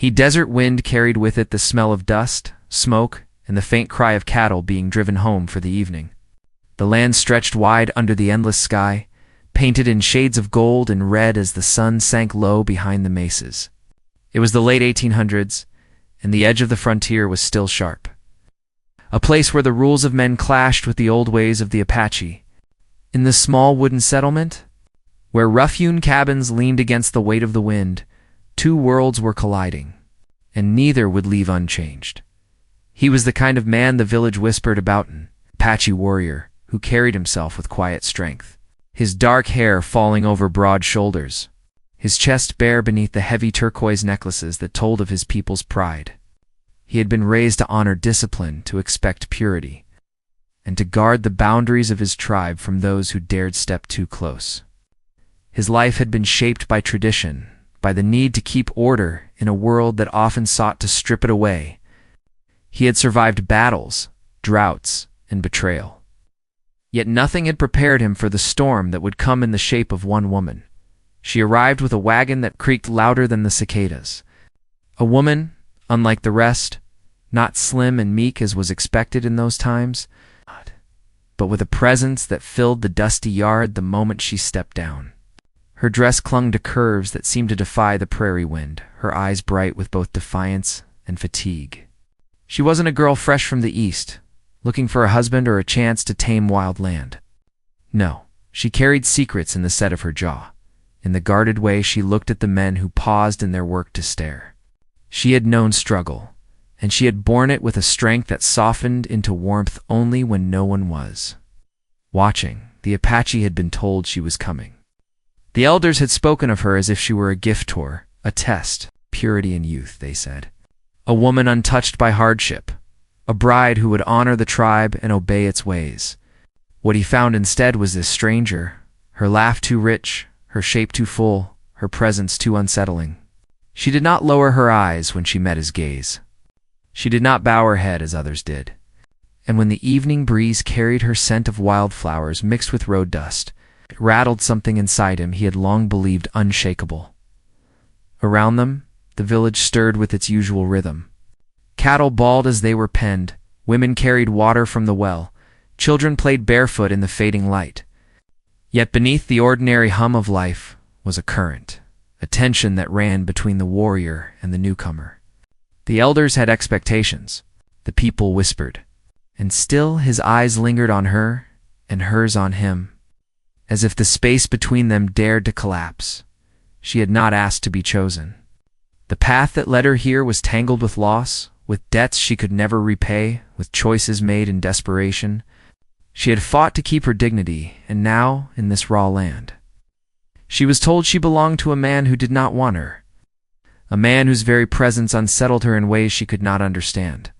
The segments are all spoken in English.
Desert wind carried with it the smell of dust, smoke, and the faint cry of cattle being driven home for the evening. The land stretched wide under the endless sky, painted in shades of gold and red as the sun sank low behind the mesas. It was the late 1800s, and the edge of the frontier was still sharp. A place where the rules of men clashed with the old ways of the Apache. In the small wooden settlement, where rough-hewn cabins leaned against the weight of the wind, two worlds were colliding, and neither would leave unchanged. He was the kind of man the village whispered about, an Apache warrior who carried himself with quiet strength, his dark hair falling over broad shoulders, his chest bare beneath the heavy turquoise necklaces that told of his people's pride. He had been raised to honor discipline, to expect purity, and to guard the boundaries of his tribe from those who dared step too close. His life had been shaped by tradition, by the need to keep order in a world that often sought to strip it away. He had survived battles, droughts, and betrayal. Yet nothing had prepared him for the storm that would come in the shape of one woman. She arrived with a wagon that creaked louder than the cicadas. A woman, unlike the rest, not slim and meek as was expected in those times, but with a presence that filled the dusty yard the moment she stepped down. Her dress clung to curves that seemed to defy the prairie wind, her eyes bright with both defiance and fatigue. She wasn't a girl fresh from the east, looking for a husband or a chance to tame wild land. No, she carried secrets in the set of her jaw. In the guarded way she looked at the men who paused in their work to stare. She had known struggle, and she had borne it with a strength that softened into warmth only when no one was watching. The Apache had been told she was coming. The elders had spoken of her as if she were a giftor, a test, purity and youth, they said. A woman untouched by hardship, a bride who would honor the tribe and obey its ways. What he found instead was this stranger, her laugh too rich, her shape too full, her presence too unsettling. She did not lower her eyes when she met his gaze. She did not bow her head as others did. And when the evening breeze carried her scent of wildflowers mixed with road dust, it rattled something inside him he had long believed unshakable. Around them, the village stirred with its usual rhythm. Cattle bawled as they were penned, women carried water from the well, children played barefoot in the fading light. Yet beneath the ordinary hum of life was a current, a tension that ran between the warrior and the newcomer. The elders had expectations, the people whispered, and still his eyes lingered on her and hers on him, as if the space between them dared to collapse. She had not asked to be chosen. The path that led her here was tangled with loss, with debts she could never repay, with choices made in desperation. She had fought to keep her dignity, and now, in this raw land, she was told she belonged to a man who did not want her, a man whose very presence unsettled her in ways she could not understand.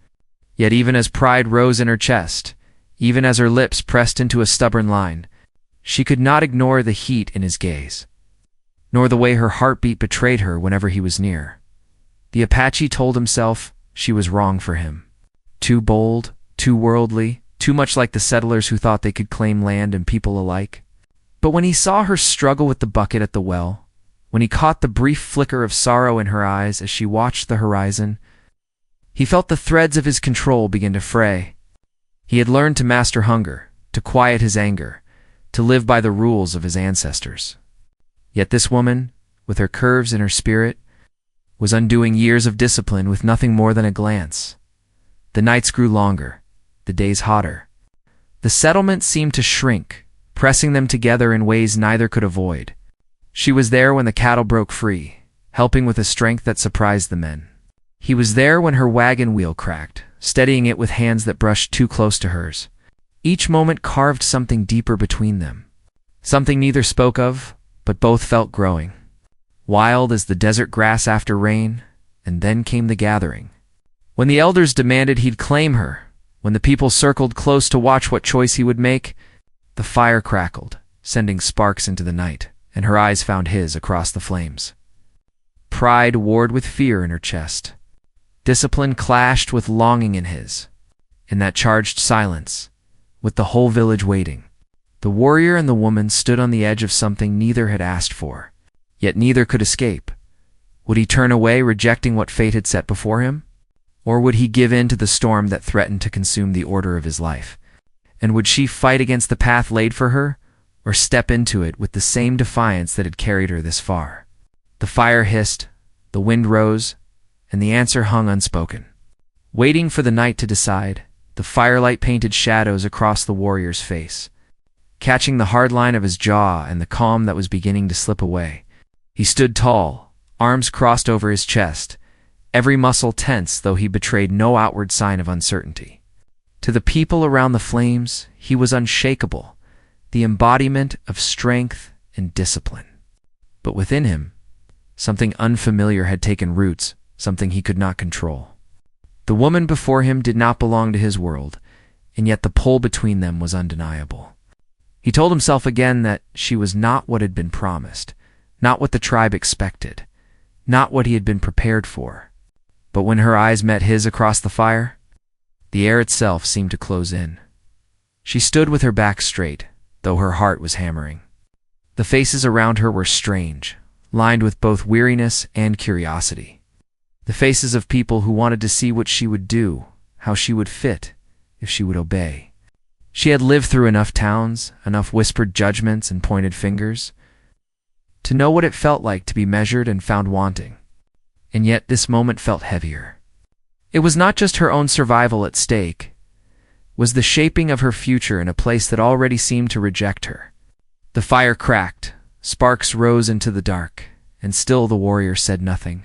Yet even as pride rose in her chest, even as her lips pressed into a stubborn line, she could not ignore the heat in his gaze, nor the way her heartbeat betrayed her whenever he was near. The Apache told himself she was wrong for him. Too bold, too worldly, too much like the settlers who thought they could claim land and people alike. But when he saw her struggle with the bucket at the well, when he caught the brief flicker of sorrow in her eyes as she watched the horizon, he felt the threads of his control begin to fray. He had learned to master hunger, to quiet his anger, to live by the rules of his ancestors. Yet this woman, with her curves and her spirit, was undoing years of discipline with nothing more than a glance. The nights grew longer, the days hotter. The settlement seemed to shrink, pressing them together in ways neither could avoid. She was there when the cattle broke free, helping with a strength that surprised the men. He was there when her wagon wheel cracked, steadying it with hands that brushed too close to hers. Each moment carved something deeper between them, something neither spoke of, but both felt growing. Wild as the desert grass after rain, and then came the gathering. When the elders demanded he'd claim her, when the people circled close to watch what choice he would make, the fire crackled, sending sparks into the night, and her eyes found his across the flames. Pride warred with fear in her chest. Discipline clashed with longing in his. In that charged silence, with the whole village waiting, the warrior and the woman stood on the edge of something neither had asked for. Yet neither could escape. Would he turn away, rejecting what fate had set before him? Or would he give in to the storm that threatened to consume the order of his life? And would she fight against the path laid for her, or step into it with the same defiance that had carried her this far? The fire hissed, the wind rose, and the answer hung unspoken. Waiting for the night to decide, the firelight painted shadows across the warrior's face. Catching the hard line of his jaw and the calm that was beginning to slip away, he stood tall, arms crossed over his chest, every muscle tense though he betrayed no outward sign of uncertainty. To the people around the flames, he was unshakable, the embodiment of strength and discipline. But within him, something unfamiliar had taken roots, something he could not control. The woman before him did not belong to his world, and yet the pull between them was undeniable. He told himself again that she was not what had been promised, not what the tribe expected, not what he had been prepared for. But when her eyes met his across the fire, the air itself seemed to close in. She stood with her back straight, though her heart was hammering. The faces around her were strange, lined with both weariness and curiosity. The faces of people who wanted to see what she would do, how she would fit, if she would obey. She had lived through enough towns, enough whispered judgments and pointed fingers, to know what it felt like to be measured and found wanting. And yet this moment felt heavier. It was not just her own survival at stake, it was the shaping of her future in a place that already seemed to reject her. The fire cracked, sparks rose into the dark, and still the warrior said nothing.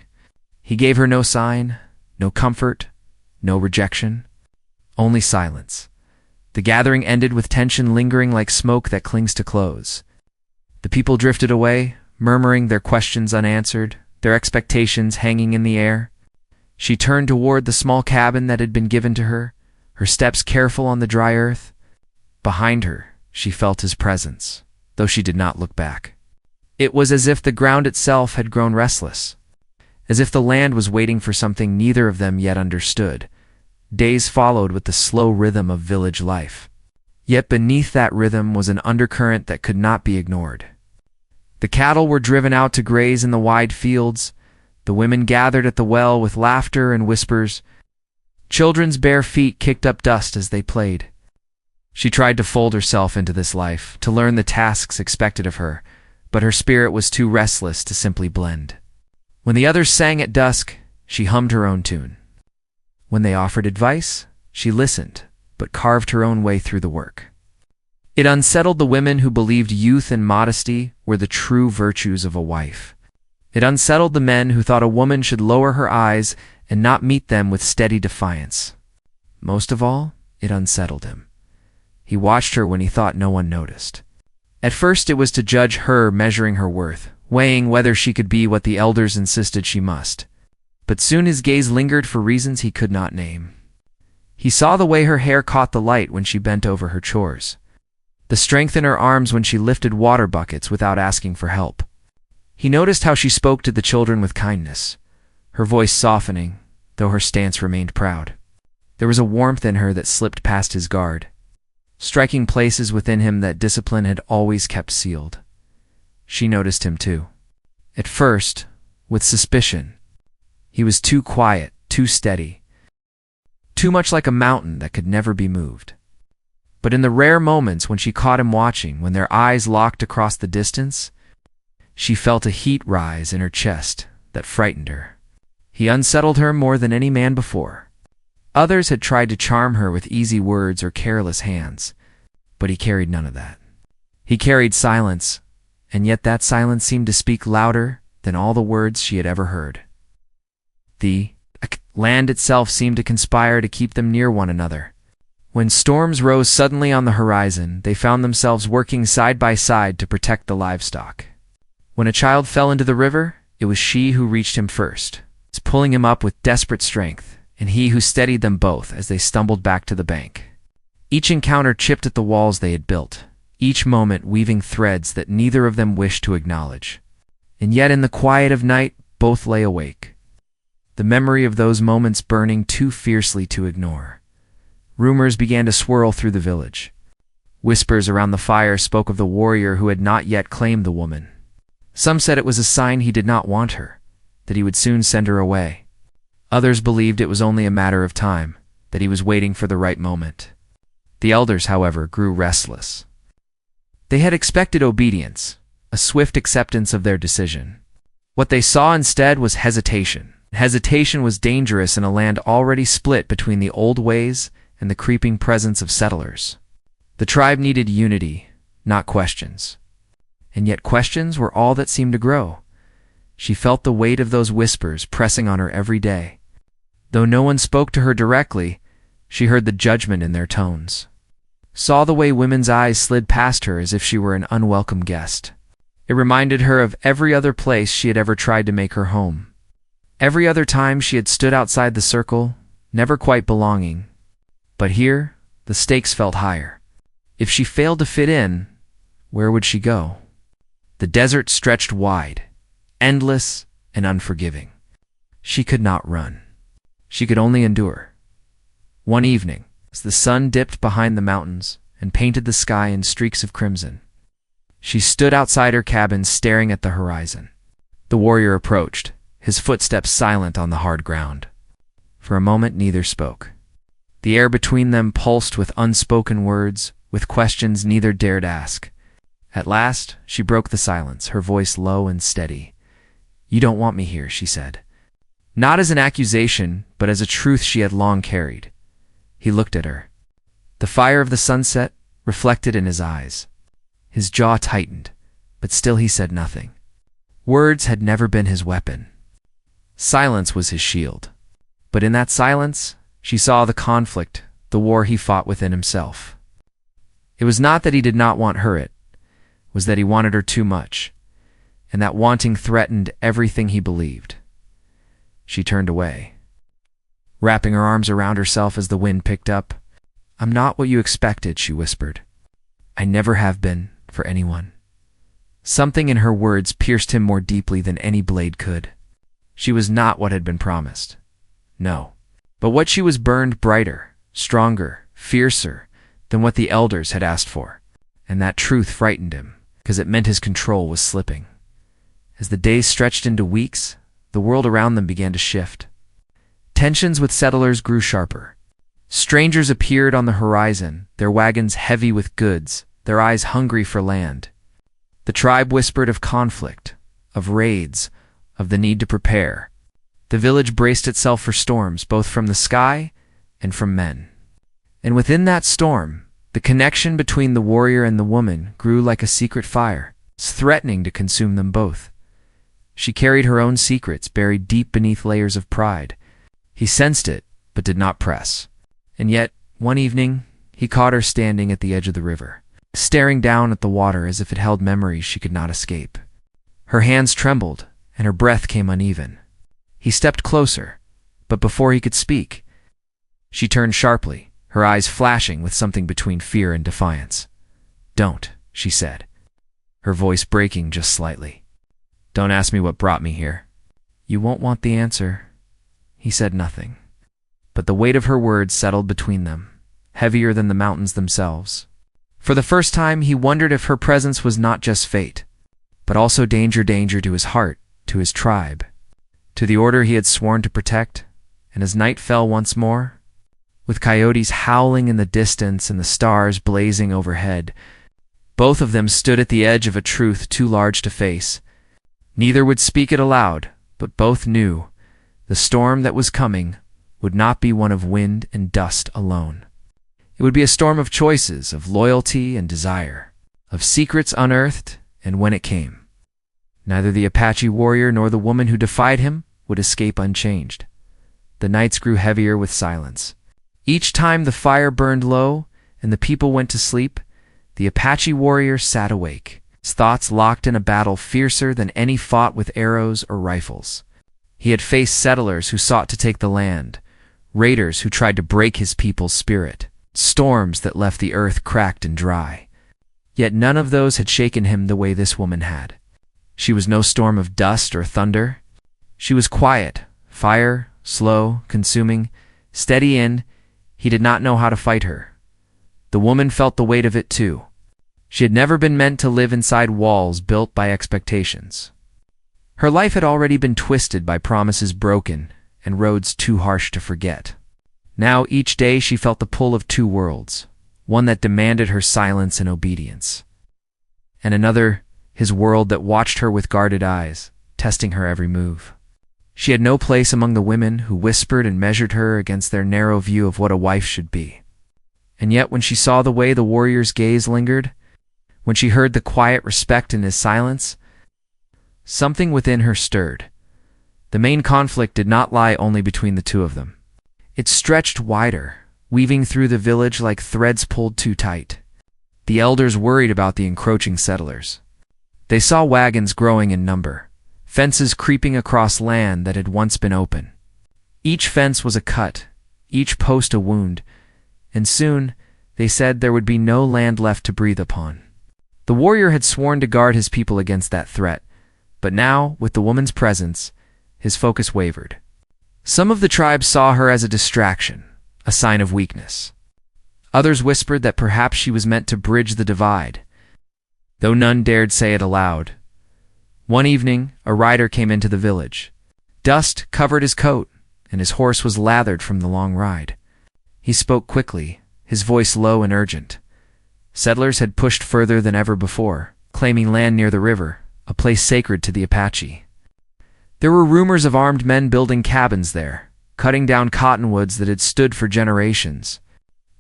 He gave her no sign, no comfort, no rejection, only silence. The gathering ended with tension lingering like smoke that clings to clothes. The people drifted away, murmuring, their questions unanswered, their expectations hanging in the air. She turned toward the small cabin that had been given to her, her steps careful on the dry earth. Behind her, she felt his presence, though she did not look back. It was as if the ground itself had grown restless, as if the land was waiting for something neither of them yet understood. Days followed with the slow rhythm of village life. Yet beneath that rhythm was an undercurrent that could not be ignored. The cattle were driven out to graze in the wide fields. The women gathered at the well with laughter and whispers. Children's bare feet kicked up dust as they played. She tried to fold herself into this life, to learn the tasks expected of her, but her spirit was too restless to simply blend. When the others sang at dusk, she hummed her own tune. When they offered advice, she listened, but carved her own way through the work. It unsettled the women who believed youth and modesty were the true virtues of a wife. It unsettled the men who thought a woman should lower her eyes and not meet them with steady defiance. Most of all, it unsettled him. He watched her when he thought no one noticed. At first it was to judge her, measuring her worth, weighing whether she could be what the elders insisted she must. But soon his gaze lingered for reasons he could not name. He saw the way her hair caught the light when she bent over her chores, the strength in her arms when she lifted water buckets without asking for help. He noticed how she spoke to the children with kindness, her voice softening, though her stance remained proud. There was a warmth in her that slipped past his guard, striking places within him that discipline had always kept sealed. She noticed him too. At first, with suspicion. He was too quiet, too steady, too much like a mountain that could never be moved. But in the rare moments when she caught him watching, when their eyes locked across the distance, she felt a heat rise in her chest that frightened her. He unsettled her more than any man before. Others had tried to charm her with easy words or careless hands, but he carried none of that. He carried silence, and yet that silence seemed to speak louder than all the words she had ever heard. The land itself seemed to conspire to keep them near one another. When storms rose suddenly on the horizon, they found themselves working side by side to protect the livestock. When a child fell into the river, it was she who reached him first, pulling him up with desperate strength, and he who steadied them both as they stumbled back to the bank. Each encounter chipped at the walls they had built, each moment weaving threads that neither of them wished to acknowledge. And yet in the quiet of night, both lay awake, the memory of those moments burning too fiercely to ignore. Rumors began to swirl through the village. Whispers around the fire spoke of the warrior who had not yet claimed the woman. Some said it was a sign he did not want her. that he would soon send her away. Others believed it was only a matter of time, that he was waiting for the right moment. The elders, however, grew restless. They had expected obedience, a swift acceptance of their decision. What they saw instead was hesitation. Hesitation was dangerous in a land already split between the old ways and the creeping presence of settlers. The tribe needed unity, not questions. And yet questions were all that seemed to grow. She felt the weight of those whispers pressing on her every day. Though no one spoke to her directly, she heard the judgment in their tones. Saw the way women's eyes slid past her as if she were an unwelcome guest. It reminded her of every other place she had ever tried to make her home. Every other time she had stood outside the circle, never quite belonging. But here, the stakes felt higher. If she failed to fit in, where would she go? The desert stretched wide, endless and unforgiving. She could not run. She could only endure. One evening, as the sun dipped behind the mountains and painted the sky in streaks of crimson, she stood outside her cabin staring at the horizon. The warrior approached, his footsteps silent on the hard ground. For a moment neither spoke. The air between them pulsed with unspoken words, with questions neither dared ask. At last, she broke the silence, her voice low and steady. "You don't want me here," she said. Not as an accusation, but as a truth she had long carried. He looked at her. The fire of the sunset reflected in his eyes. His jaw tightened, but still he said nothing. Words had never been his weapon. Silence was his shield. But in that silence, she saw the conflict, the war he fought within himself. It was not that he did not want her, it was that he wanted her too much, and that wanting threatened everything he believed. She turned away, wrapping her arms around herself as the wind picked up. "I'm not what you expected," she whispered. "I never have been, for anyone." Something in her words pierced him more deeply than any blade could. She was not what had been promised. No. But what she was burned brighter, stronger, fiercer than what the elders had asked for. And that truth frightened him, because it meant his control was slipping. As the days stretched into weeks, the world around them began to shift. Tensions with settlers grew sharper. Strangers appeared on the horizon, their wagons heavy with goods, their eyes hungry for land. The tribe whispered of conflict, of raids, of the need to prepare. The village braced itself for storms, both from the sky and from men. And within that storm, the connection between the warrior and the woman grew like a secret fire, threatening to consume them both. She carried her own secrets buried deep beneath layers of pride. He sensed it, but did not press. And yet, one evening, he caught her standing at the edge of the river, staring down at the water as if it held memories she could not escape. Her hands trembled, and her breath came uneven. He stepped closer, but before he could speak, she turned sharply, her eyes flashing with something between fear and defiance. "Don't," she said, her voice breaking just slightly. "Don't ask me what brought me here." "You won't want the answer." He said nothing, but the weight of her words settled between them, heavier than the mountains themselves. For the first time, he wondered if her presence was not just fate, but also danger to his heart, to his tribe, to the order he had sworn to protect. And as night fell once more, with coyotes howling in the distance and the stars blazing overhead, both of them stood at the edge of a truth too large to face. Neither would speak it aloud, but both knew the storm that was coming would not be one of wind and dust alone. It would be a storm of choices, of loyalty and desire, of secrets unearthed, and when it came, neither the Apache warrior nor the woman who defied him would escape unchanged. The nights grew heavier with silence. Each time the fire burned low and the people went to sleep, the Apache warrior sat awake, his thoughts locked in a battle fiercer than any fought with arrows or rifles. He had faced settlers who sought to take the land, raiders who tried to break his people's spirit, storms that left the earth cracked and dry. Yet none of those had shaken him the way this woman had. She was no storm of dust or thunder. She was quiet, fire, slow, consuming, steady in. He did not know how to fight her. The woman felt the weight of it too. She had never been meant to live inside walls built by expectations. Her life had already been twisted by promises broken and roads too harsh to forget. Now each day she felt the pull of two worlds, one that demanded her silence and obedience, and another, his world, that watched her with guarded eyes, testing her every move. She had no place among the women who whispered and measured her against their narrow view of what a wife should be. And yet when she saw the way the warrior's gaze lingered, when she heard the quiet respect in his silence, something within her stirred. The main conflict did not lie only between the two of them. It stretched wider, weaving through the village like threads pulled too tight. The elders worried about the encroaching settlers. They saw wagons growing in number, fences creeping across land that had once been open. Each fence was a cut, each post a wound, and soon, they said, there would be no land left to breathe upon. The warrior had sworn to guard his people against that threat, but now, with the woman's presence, his focus wavered. Some of the tribe saw her as a distraction, a sign of weakness. Others whispered that perhaps she was meant to bridge the divide, though none dared say it aloud. One evening, a rider came into the village. Dust covered his coat, and his horse was lathered from the long ride. He spoke quickly, his voice low and urgent. Settlers had pushed further than ever before, claiming land near the river, a place sacred to the Apache. There were rumors of armed men building cabins there, cutting down cottonwoods that had stood for generations.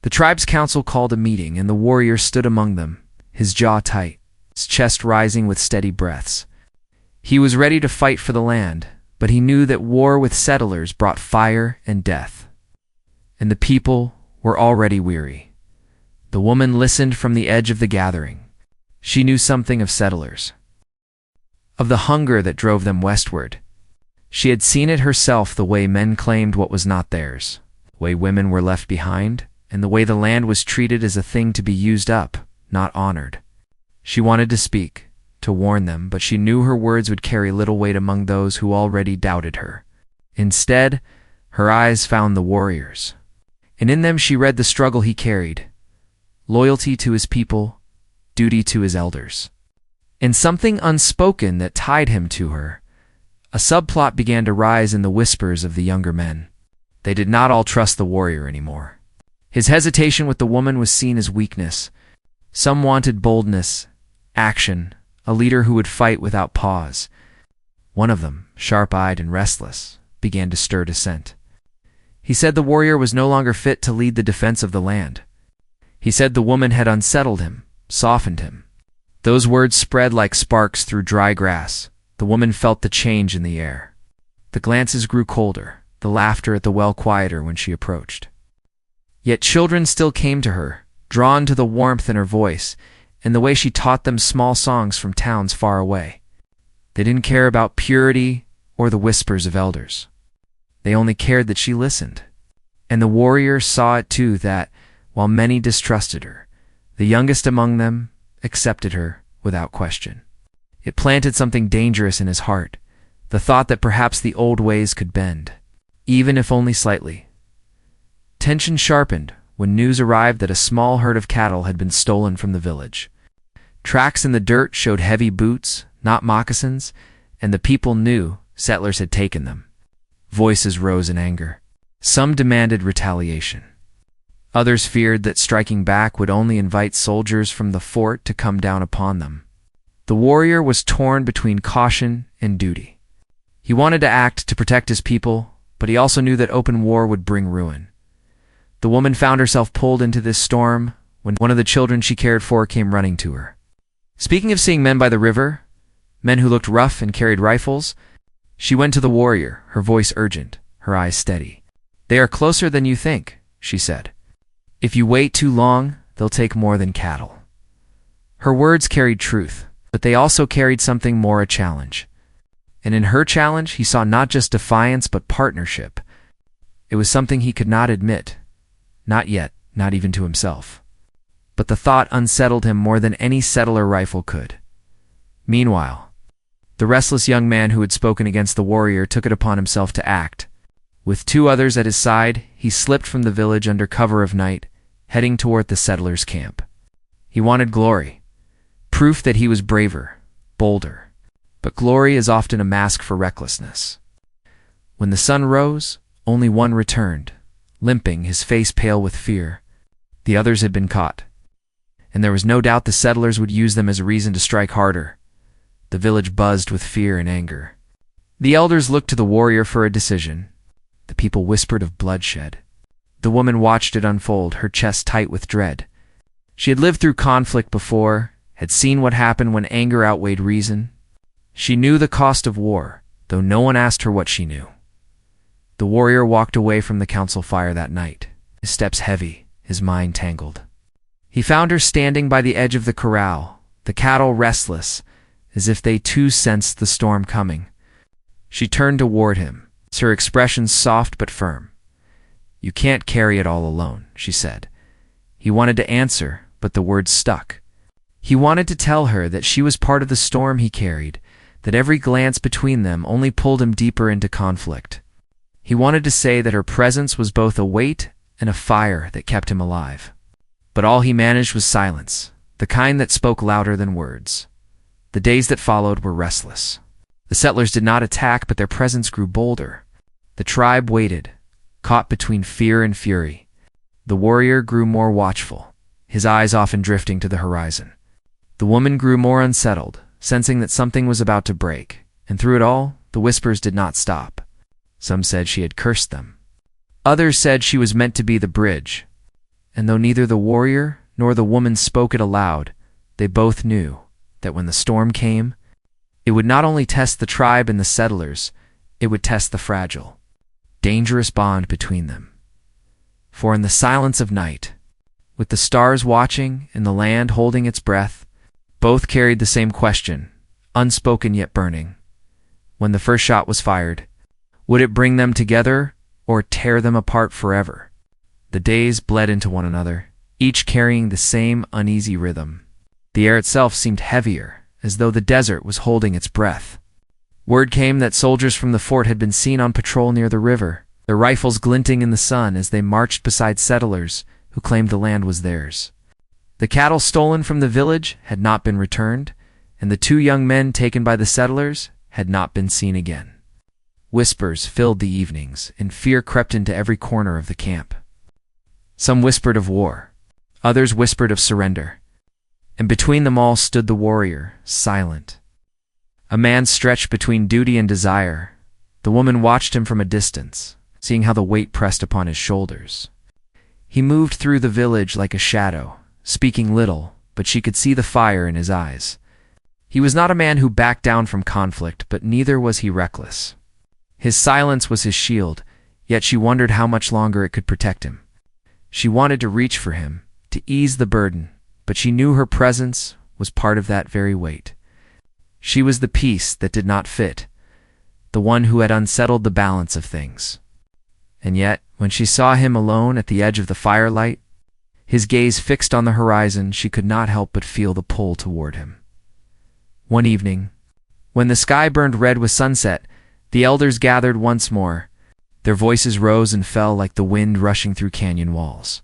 The tribe's council called a meeting, and the warrior stood among them, his jaw tight, his chest rising with steady breaths. He was ready to fight for the land, but he knew that war with settlers brought fire and death. And the people were already weary. The woman listened from the edge of the gathering. She knew something of settlers, of the hunger that drove them westward. She had seen it herself, the way men claimed what was not theirs, the way women were left behind, and the way the land was treated as a thing to be used up, not honored. She wanted to speak, to warn them, but she knew her words would carry little weight among those who already doubted her. Instead, her eyes found the warrior's, and in them she read the struggle he carried: loyalty to his people, duty to his elders, and something unspoken that tied him to her. A subplot began to rise in the whispers of the younger men. They did not all trust the warrior anymore. His hesitation with the woman was seen as weakness. Some wanted boldness, action, a leader who would fight without pause. One of them, sharp-eyed and restless, began to stir dissent. He said the warrior was no longer fit to lead the defense of the land. He said the woman had unsettled him, softened him. Those words spread like sparks through dry grass. The woman felt the change in the air. The glances grew colder, the laughter at the well quieter when she approached. Yet children still came to her, drawn to the warmth in her voice and the way she taught them small songs from towns far away. They didn't care about purity or the whispers of elders. They only cared that she listened. And the warrior saw it too, that, while many distrusted her, the youngest among them accepted her without question. It planted something dangerous in his heart, the thought that perhaps the old ways could bend, even if only slightly. Tension sharpened when news arrived that a small herd of cattle had been stolen from the village. Tracks in the dirt showed heavy boots, not moccasins, and the people knew settlers had taken them. Voices rose in anger. Some demanded retaliation. Others feared that striking back would only invite soldiers from the fort to come down upon them. The warrior was torn between caution and duty. He wanted to act to protect his people, but he also knew that open war would bring ruin. The woman found herself pulled into this storm when one of the children she cared for came running to her. Speaking of seeing men by the river, men who looked rough and carried rifles, she went to the warrior, her voice urgent, her eyes steady. "They are closer than you think," she said. "If you wait too long, they'll take more than cattle." Her words carried truth, but they also carried something more, a challenge. And in her challenge, he saw not just defiance but partnership. It was something he could not admit. Not yet, not even to himself. But the thought unsettled him more than any settler rifle could. Meanwhile, the restless young man who had spoken against the warrior took it upon himself to act. With two others at his side, he slipped from the village under cover of night, heading toward the settlers' camp. He wanted glory, proof that he was braver, bolder. but glory is often a mask for recklessness. When the sun rose, only one returned, limping, his face pale with fear. The others had been caught, and there was no doubt the settlers would use them as a reason to strike harder. The village buzzed with fear and anger. The elders looked to the warrior for a decision. The people whispered of bloodshed. The woman watched it unfold, her chest tight with dread. She had lived through conflict before, had seen what happened when anger outweighed reason. She knew the cost of war, though no one asked her what she knew. The warrior walked away from the council fire that night, his steps heavy, his mind tangled. He found her standing by the edge of the corral, the cattle restless, as if they too sensed the storm coming. She turned toward him, her expression soft but firm. "You can't carry it all alone," she said. He wanted to answer, but the words stuck. He wanted to tell her that she was part of the storm he carried, that every glance between them only pulled him deeper into conflict. He wanted to say that her presence was both a weight and a fire that kept him alive. But all he managed was silence, the kind that spoke louder than words. The days that followed were restless. The settlers did not attack, but their presence grew bolder. The tribe waited, caught between fear and fury. The warrior grew more watchful, his eyes often drifting to the horizon. The woman grew more unsettled, sensing that something was about to break, and through it all, the whispers did not stop. Some said she had cursed them. Others said she was meant to be the bridge. And though neither the warrior nor the woman spoke it aloud, they both knew that when the storm came, it would not only test the tribe and the settlers, it would test the fragile, dangerous bond between them. For in the silence of night, with the stars watching and the land holding its breath, both carried the same question, unspoken yet burning. When the first shot was fired, would it bring them together or tear them apart forever? The days bled into one another, each carrying the same uneasy rhythm. The air itself seemed heavier, as though the desert was holding its breath. Word came that soldiers from the fort had been seen on patrol near the river, their rifles glinting in the sun as they marched beside settlers who claimed the land was theirs. The cattle stolen from the village had not been returned, and the 2 young men taken by the settlers had not been seen again. Whispers filled the evenings, and fear crept into every corner of the camp. Some whispered of war, others whispered of surrender, and between them all stood the warrior, silent. A man stretched between duty and desire. The woman watched him from a distance, seeing how the weight pressed upon his shoulders. He moved through the village like a shadow, speaking little, but she could see the fire in his eyes. He was not a man who backed down from conflict, but neither was he reckless. His silence was his shield, yet she wondered how much longer it could protect him. She wanted to reach for him, to ease the burden, but she knew her presence was part of that very weight. She was the piece that did not fit, the one who had unsettled the balance of things. And yet, when she saw him alone at the edge of the firelight, his gaze fixed on the horizon, she could not help but feel the pull toward him. One evening, when the sky burned red with sunset, the elders gathered once more. Their voices rose and fell like the wind rushing through canyon walls.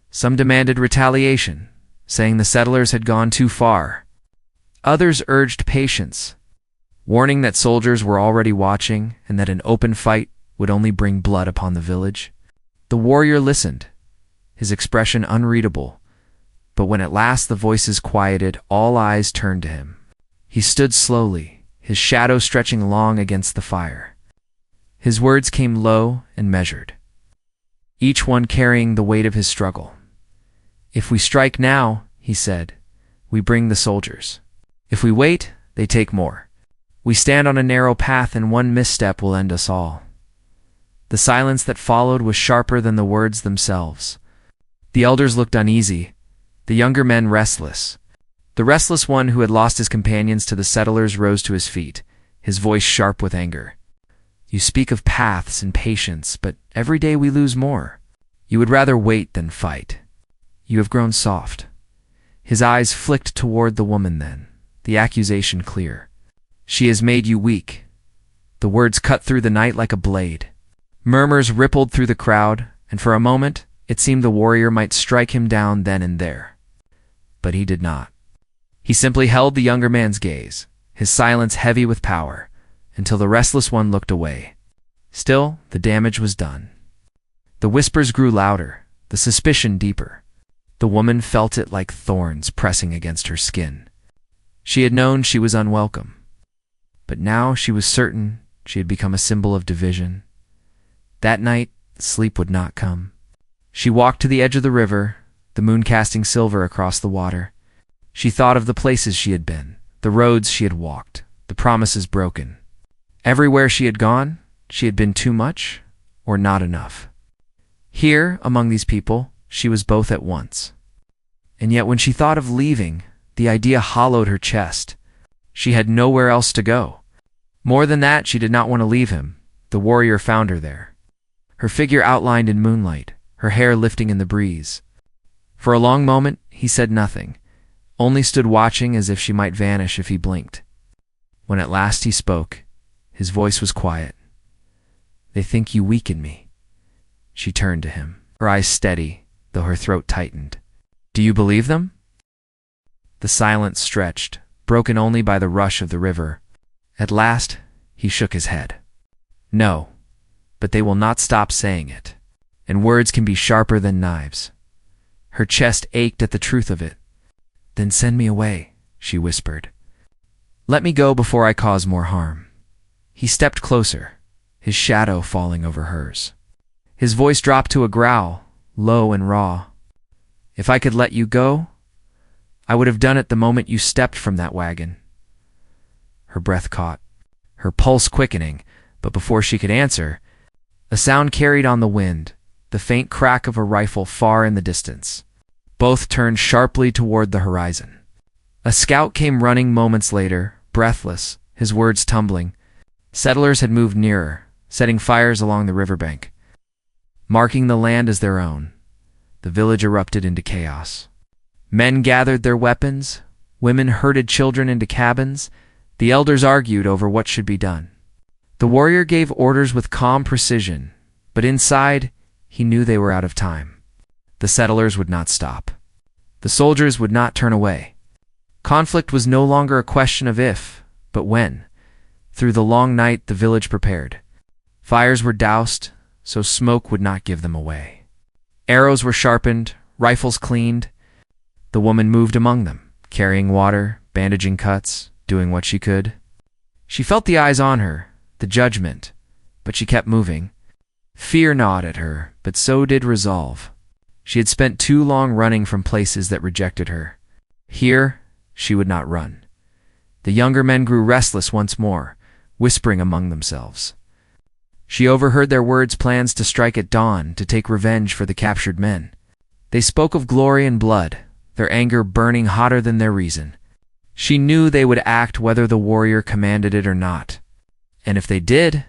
Some demanded retaliation, saying the settlers had gone too far. Others urged patience, warning that soldiers were already watching and that an open fight would only bring blood upon the village. The warrior listened, his expression unreadable, but when at last the voices quieted, all eyes turned to him. He stood slowly, his shadow stretching long against the fire. His words came low and measured, each one carrying the weight of his struggle. "If we strike now," he said, "we bring the soldiers. If we wait, they take more. We stand on a narrow path, and one misstep will end us all." The silence that followed was sharper than the words themselves. The elders looked uneasy, the younger men restless. The restless one who had lost his companions to the settlers rose to his feet, his voice sharp with anger. "You speak of paths and patience, but every day we lose more. You would rather wait than fight. You have grown soft." His eyes flicked toward the woman then, the accusation clear. "She has made you weak." The words cut through the night like a blade. Murmurs rippled through the crowd, and for a moment it seemed the warrior might strike him down then and there. But he did not. He simply held the younger man's gaze, his silence heavy with power, until the restless one looked away. Still, the damage was done. The whispers grew louder, the suspicion deeper. The woman felt it like thorns pressing against her skin. She had known she was unwelcome, but now she was certain she had become a symbol of division. That night, sleep would not come. She walked to the edge of the river, the moon casting silver across the water. She thought of the places she had been, the roads she had walked, the promises broken. Everywhere she had gone, she had been too much or not enough. Here, among these people, she was both at once. And yet when she thought of leaving, the idea hollowed her chest. She had nowhere else to go. More than that, she did not want to leave him. The warrior found her there. Her figure outlined in moonlight, her hair lifting in the breeze. For a long moment, he said nothing, only stood watching as if she might vanish if he blinked. When at last he spoke, his voice was quiet. "They think you weaken me." She turned to him, her eyes steady, though her throat tightened. "Do you believe them?" The silence stretched, broken only by the rush of the river. At last, he shook his head. "No, but they will not stop saying it, and words can be sharper than knives." Her chest ached at the truth of it. "Then send me away," she whispered. "Let me go before I cause more harm." He stepped closer, his shadow falling over hers. His voice dropped to a growl, low and raw. "If I could let you go, I would have done it the moment you stepped from that wagon." Her breath caught, her pulse quickening, but before she could answer, a sound carried on the wind, the faint crack of a rifle far in the distance. Both turned sharply toward the horizon. A scout came running moments later, breathless, his words tumbling. Settlers had moved nearer, setting fires along the riverbank. Marking the land as their own, the village erupted into chaos. Men gathered their weapons, women herded children into cabins, the elders argued over what should be done. The warrior gave orders with calm precision, but inside, he knew they were out of time. The settlers would not stop. The soldiers would not turn away. Conflict was no longer a question of if, but when. Through the long night, the village prepared. Fires were doused, so smoke would not give them away. Arrows were sharpened, rifles cleaned. The woman moved among them, carrying water, bandaging cuts, doing what she could. She felt the eyes on her, the judgment, but she kept moving. Fear gnawed at her, but so did resolve. She had spent too long running from places that rejected her. Here, she would not run. The younger men grew restless once more, whispering among themselves. She overheard their words, plans to strike at dawn, to take revenge for the captured men. They spoke of glory and blood, their anger burning hotter than their reason. She knew they would act whether the warrior commanded it or not. And if they did,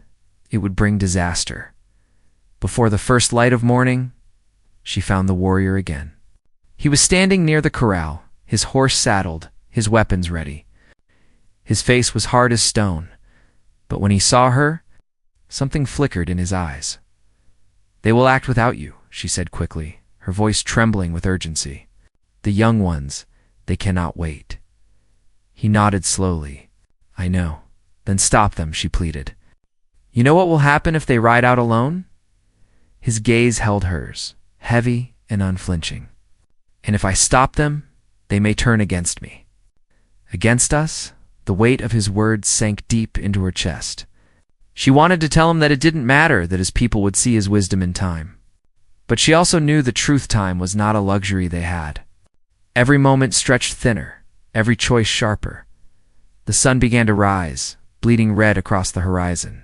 it would bring disaster. Before the first light of morning, she found the warrior again. He was standing near the corral, his horse saddled, his weapons ready. His face was hard as stone, but when he saw her, something flickered in his eyes. "They will act without you," she said quickly, her voice trembling with urgency. "The young ones, they cannot wait." He nodded slowly. "I know." "Then stop them," she pleaded. "You know what will happen if they ride out alone?" His gaze held hers, heavy and unflinching. "And if I stop them, they may turn against me." "Against us?" The weight of his words sank deep into her chest. She wanted to tell him that it didn't matter, that his people would see his wisdom in time. But she also knew the truth time was not a luxury they had. Every moment stretched thinner, every choice sharper. The sun began to rise, bleeding red across the horizon.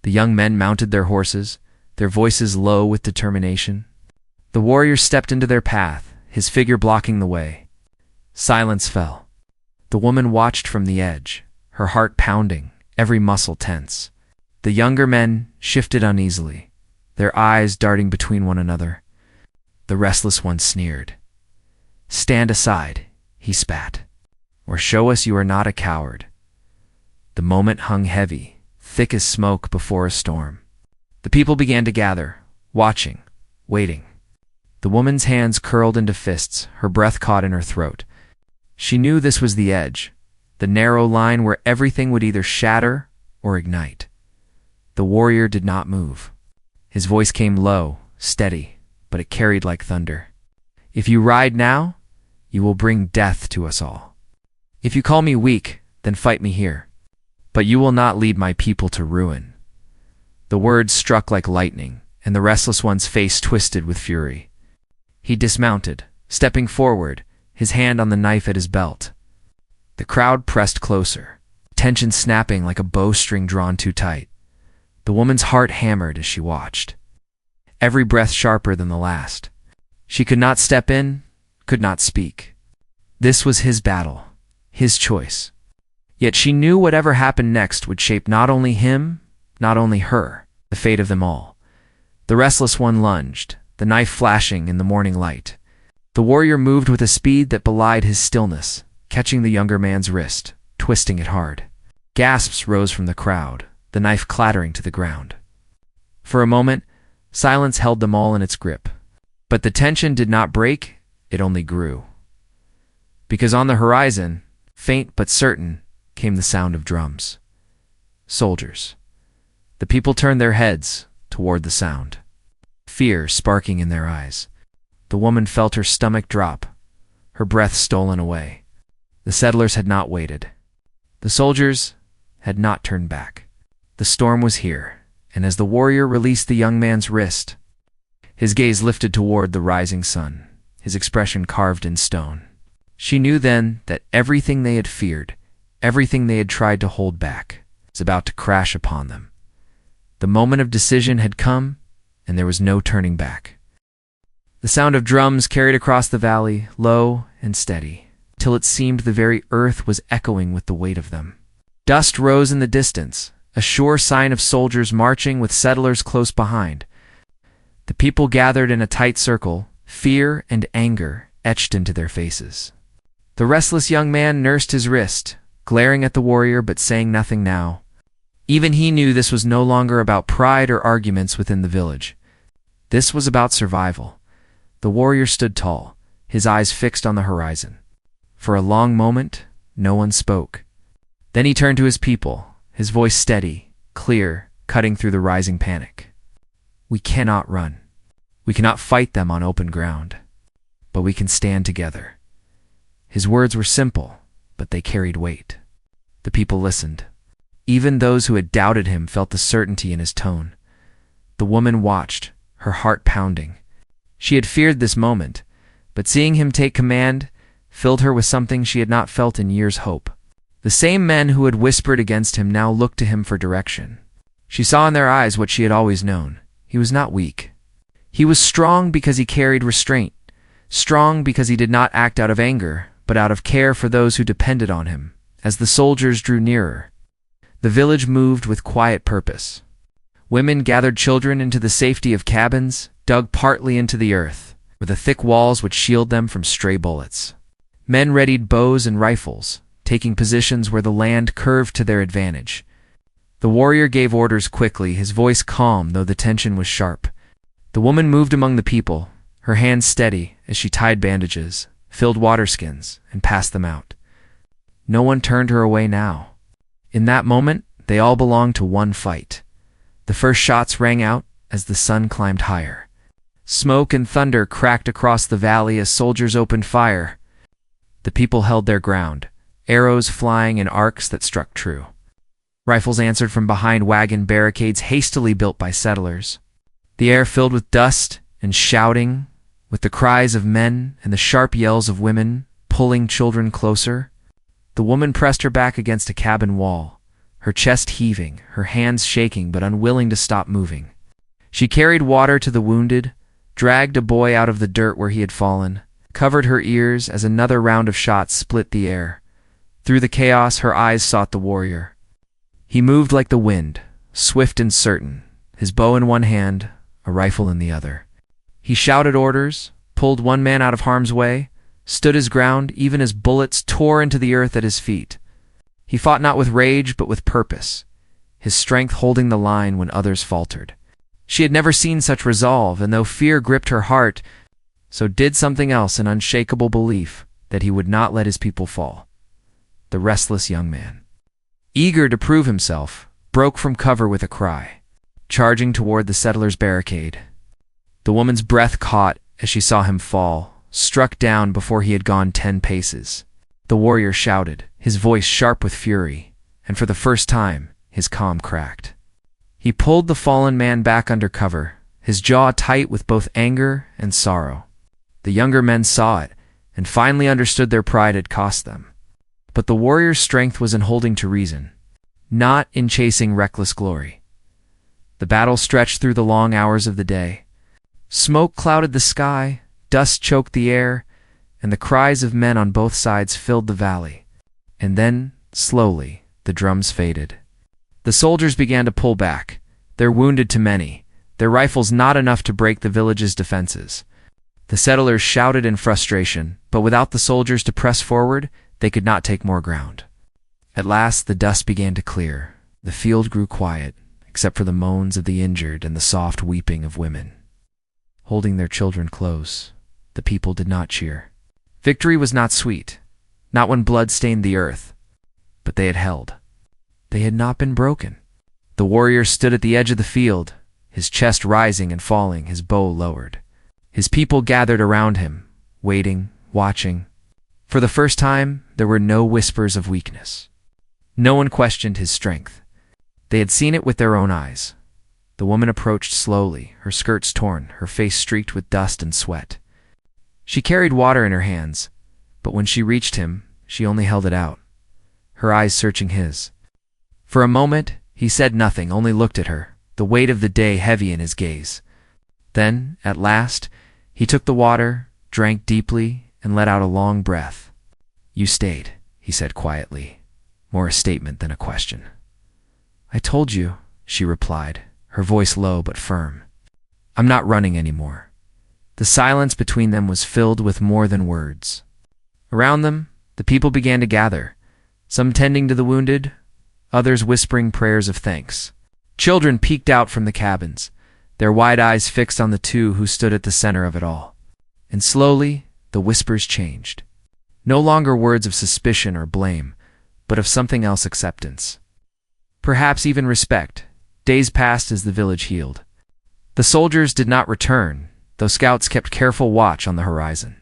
The young men mounted their horses, their voices low with determination. The warrior stepped into their path, his figure blocking the way. Silence fell. The woman watched from the edge, her heart pounding, every muscle tense. The younger men shifted uneasily, their eyes darting between one another. The restless one sneered. "Stand aside," he spat, "or show us you are not a coward." The moment hung heavy, thick as smoke before a storm. The people began to gather, watching, waiting. The woman's hands curled into fists, her breath caught in her throat. She knew this was the edge, the narrow line where everything would either shatter or ignite. The warrior did not move. His voice came low, steady, but it carried like thunder. If you ride now, you will bring death to us all. If you call me weak, then fight me here. But you will not lead my people to ruin. The words struck like lightning, and the restless one's face twisted with fury. He dismounted, stepping forward, his hand on the knife at his belt. The crowd pressed closer, tension snapping like a bowstring drawn too tight. The woman's heart hammered as she watched, every breath sharper than the last. She could not step in, could not speak. This was his battle, his choice. Yet she knew whatever happened next would shape not only him, not only her, the fate of them all. The restless one lunged, the knife flashing in the morning light. The warrior moved with a speed that belied his stillness, catching the younger man's wrist, twisting it hard. Gasps rose from the crowd, the knife clattering to the ground. For a moment, silence held them all in its grip. But the tension did not break, it only grew. Because on the horizon, faint but certain, came the sound of drums. Soldiers. The people turned their heads toward the sound, fear sparking in their eyes. The woman felt her stomach drop, her breath stolen away. The settlers had not waited. The soldiers had not turned back. The storm was here, and as the warrior released the young man's wrist, his gaze lifted toward the rising sun, his expression carved in stone. She knew then that everything they had feared, everything they had tried to hold back, was about to crash upon them. The moment of decision had come, and there was no turning back. The sound of drums carried across the valley, low and steady, till it seemed the very earth was echoing with the weight of them. Dust rose in the distance, a sure sign of soldiers marching with settlers close behind. The people gathered in a tight circle, fear and anger etched into their faces. The restless young man nursed his wrist, glaring at the warrior but saying nothing now. Even he knew this was no longer about pride or arguments within the village. This was about survival. The warrior stood tall, his eyes fixed on the horizon. For a long moment, no one spoke. Then he turned to his people, his voice steady, clear, cutting through the rising panic. We cannot run. We cannot fight them on open ground. But we can stand together. His words were simple, but they carried weight. The people listened. Even those who had doubted him felt the certainty in his tone. The woman watched, her heart pounding. She had feared this moment, but seeing him take command filled her with something she had not felt in years' hope. The same men who had whispered against him now looked to him for direction. She saw in their eyes what she had always known. He was not weak. He was strong because he carried restraint, strong because he did not act out of anger, but out of care for those who depended on him. As the soldiers drew nearer, the village moved with quiet purpose. Women gathered children into the safety of cabins, dug partly into the earth, where the thick walls would shield them from stray bullets. Men readied bows and rifles, taking positions where the land curved to their advantage. The warrior gave orders quickly, his voice calm though the tension was sharp. The woman moved among the people, her hands steady as she tied bandages, filled waterskins, and passed them out. No one turned her away now. In that moment, they all belonged to one fight. The first shots rang out as the sun climbed higher. Smoke and thunder cracked across the valley as soldiers opened fire. The people held their ground, arrows flying in arcs that struck true. Rifles answered from behind wagon barricades hastily built by settlers. The air filled with dust and shouting, with the cries of men and the sharp yells of women pulling children closer. The woman pressed her back against a cabin wall, her chest heaving, her hands shaking but unwilling to stop moving. She carried water to the wounded, dragged a boy out of the dirt where he had fallen, covered her ears as another round of shots split the air. Through the chaos, her eyes sought the warrior. He moved like the wind, swift and certain, his bow in one hand, a rifle in the other. He shouted orders, pulled one man out of harm's way, stood his ground even as bullets tore into the earth at his feet. He fought not with rage but with purpose, his strength holding the line when others faltered. She had never seen such resolve, and though fear gripped her heart, so did something else, an unshakable belief that he would not let his people fall. the restless young man, eager to prove himself, broke from cover with a cry, charging toward the settler's barricade. The woman's breath caught as she saw him fall, struck down before he had gone 10 paces. The warrior shouted, his voice sharp with fury, and for the first time, his calm cracked. He pulled the fallen man back under cover, his jaw tight with both anger and sorrow. The younger men saw it, and finally understood their pride had cost them. But the warrior's strength was in holding to reason, not in chasing reckless glory. The battle stretched through the long hours of the day. Smoke clouded the sky, dust choked the air, and the cries of men on both sides filled the valley. And then, slowly, the drums faded. The soldiers began to pull back, their wounded too many, their rifles not enough to break the village's defenses. The settlers shouted in frustration, but without the soldiers to press forward, they could not take more ground. At last the dust began to clear. The field grew quiet, except for the moans of the injured and the soft weeping of women. Holding their children close, the people did not cheer. Victory was not sweet, not when blood stained the earth, but they had held. They had not been broken. The warrior stood at the edge of the field, his chest rising and falling, his bow lowered. His people gathered around him, waiting, watching. For the first time, there were no whispers of weakness. No one questioned his strength. They had seen it with their own eyes. The woman approached slowly, her skirts torn, her face streaked with dust and sweat. She carried water in her hands, but when she reached him, she only held it out, her eyes searching his. For a moment, he said nothing, only looked at her, the weight of the day heavy in his gaze. Then, at last, he took the water, drank deeply, and let out a long breath. "You stayed," he said quietly, more a statement than a question. "I told you," she replied, her voice low but firm. "I'm not running anymore." The silence between them was filled with more than words. Around them, the people began to gather, some tending to the wounded, others whispering prayers of thanks. Children peeked out from the cabins, their wide eyes fixed on the two who stood at the center of it all. And slowly, the whispers changed. No longer words of suspicion or blame, but of something else, acceptance. Perhaps even respect. Days passed as the village healed. The soldiers did not return, though scouts kept careful watch on the horizon.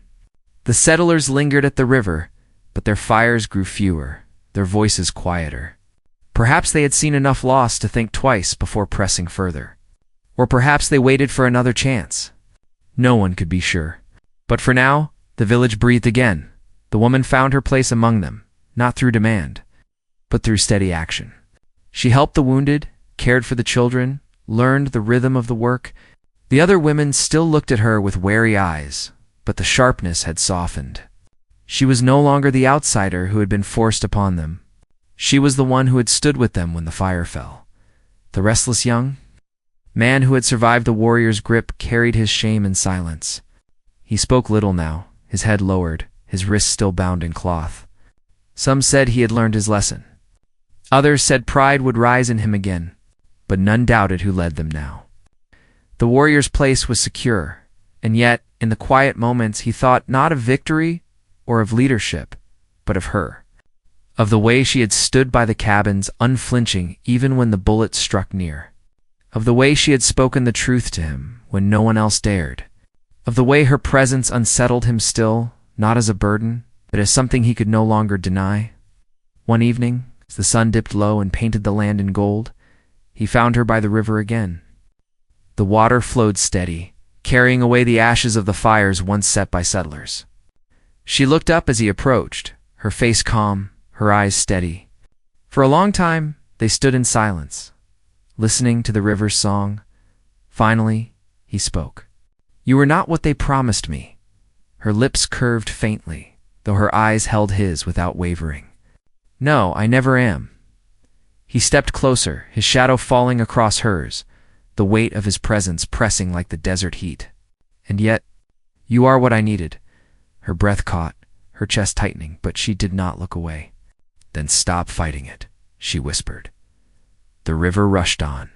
The settlers lingered at the river, but their fires grew fewer, their voices quieter. Perhaps they had seen enough loss to think twice before pressing further. Or perhaps they waited for another chance. No one could be sure. But for now, the village breathed again. The woman found her place among them, not through demand, but through steady action. She helped the wounded, cared for the children, learned the rhythm of the work. The other women still looked at her with wary eyes, but the sharpness had softened. She was no longer the outsider who had been forced upon them. She was the one who had stood with them when the fire fell. The restless young man who had survived the warrior's grip carried his shame in silence. He spoke little now, his head lowered, his wrists still bound in cloth. Some said he had learned his lesson. Others said pride would rise in him again, but none doubted who led them now. The warrior's place was secure, and yet, in the quiet moments, he thought not of victory or of leadership, but of her. Of the way she had stood by the cabins, unflinching even when the bullets struck near. Of the way she had spoken the truth to him when no one else dared. Of the way her presence unsettled him still, not as a burden, but as something he could no longer deny. One evening, as the sun dipped low and painted the land in gold, he found her by the river again. The water flowed steady, carrying away the ashes of the fires once set by settlers. She looked up as he approached, her face calm, her eyes steady. For a long time, they stood in silence, listening to the river's song. Finally, he spoke. "You were not what they promised me." Her lips curved faintly, though her eyes held his without wavering. "No, I never am." He stepped closer, his shadow falling across hers, the weight of his presence pressing like the desert heat. "And yet, you are what I needed." Her breath caught, her chest tightening, but she did not look away. "Then stop fighting it," she whispered. The river rushed on.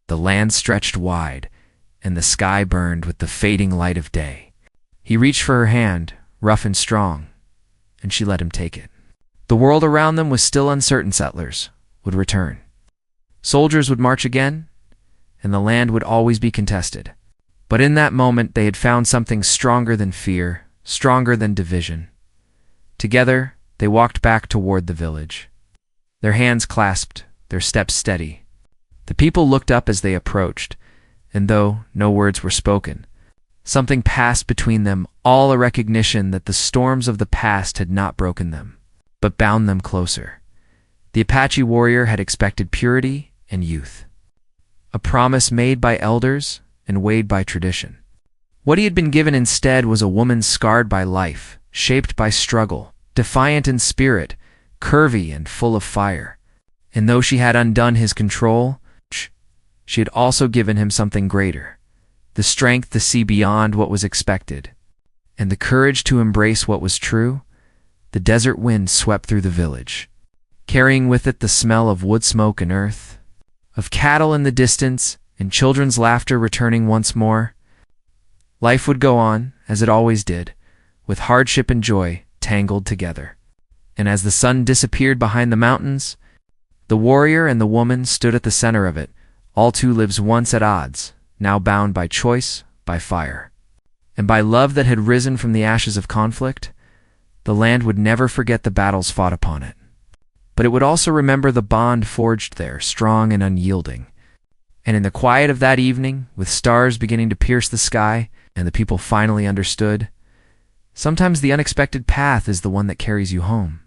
The land stretched wide, and the sky burned with the fading light of day. He reached for her hand, rough and strong, and she let him take it. The world around them was still uncertain. Settlers would return. Soldiers would march again, and the land would always be contested. But in that moment they had found something stronger than fear, stronger than division. Together, they walked back toward the village. Their hands clasped, their steps steady. The people looked up as they approached, and though no words were spoken, something passed between them, all a recognition that the storms of the past had not broken them, but bound them closer. The Apache warrior had expected purity and youth, a promise made by elders and weighed by tradition. What he had been given instead was a woman scarred by life, shaped by struggle, defiant in spirit, curvy and full of fire. And though she had undone his control, she had also given him something greater, the strength to see beyond what was expected, and the courage to embrace what was true. The desert wind swept through the village, carrying with it the smell of wood smoke and earth, of cattle in the distance, and children's laughter returning once more. Life would go on, as it always did, with hardship and joy tangled together. And as the sun disappeared behind the mountains, the warrior and the woman stood at the center of it, all two lives once at odds, now bound by choice, by fire, and by love that had risen from the ashes of conflict. The land would never forget the battles fought upon it, but it would also remember the bond forged there, strong and unyielding. And in the quiet of that evening, with stars beginning to pierce the sky, and the people finally understood, sometimes the unexpected path is the one that carries you home.